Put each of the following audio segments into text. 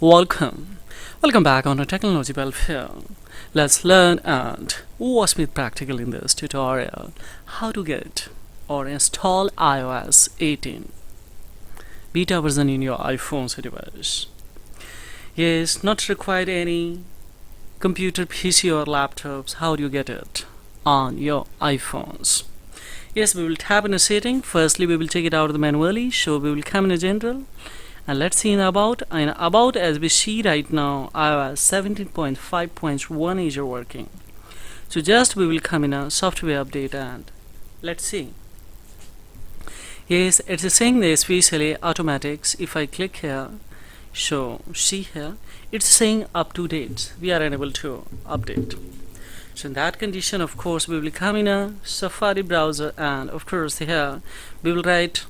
Welcome. Welcome back on a technology welfare. Let's learn and watch with practical in this tutorial how to get or install iOS 18 beta version in your iPhone's device. Yes, not required any computer, PC or laptops. How do you get it on your iPhones? Yes, we will tap in a setting. Firstly, we will check it out manually. So we will come in a general. And let's see in about. In about, as we see right now, iOS 17.5.1 is working. So just we will come in a software update and let's see. Yes, it's saying the especially automatics. If I click here, so see here, it's saying up to date. We are unable to update. So in that condition, of course, we will come in a Safari browser and of course here we will write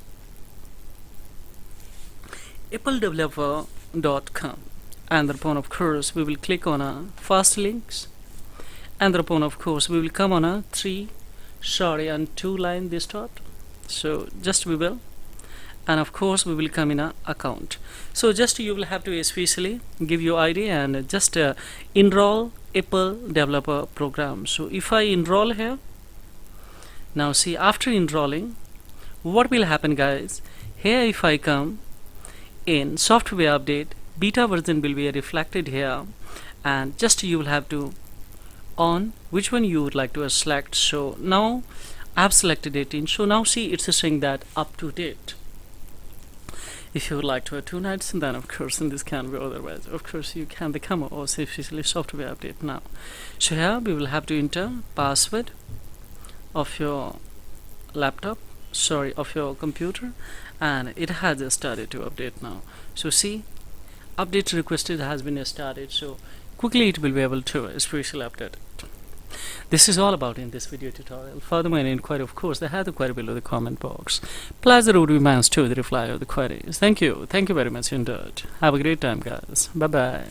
appledeveloper.com, and thereupon of course we will click on a fast links, and thereupon of course we will come on a 2 line this dot. So just we will, and of course we will come in a account. So just you will have to especially give your ID and just enroll Apple developer program. So if I enroll here, now see, after enrolling, what will happen, guys? Here if I come in software update, beta version will be reflected here, and just you will have to on which one you would like to select. So now I've selected 18. So now see, it's saying that up to date. If you would like to have 2 nights, and then of course in this can be otherwise. Of course you can become or officially software update now. So here we will have to enter password of your laptop, of your computer, and it has started to update now. So see, update requested has been started, so quickly it will be able to special update it. This is all about in this video tutorial. Furthermore, any inquiry, of course, they have the query below the comment box. Pleasure would be mine to the reply of the queries. Thank you very much indeed. Have a great time, guys. Bye bye.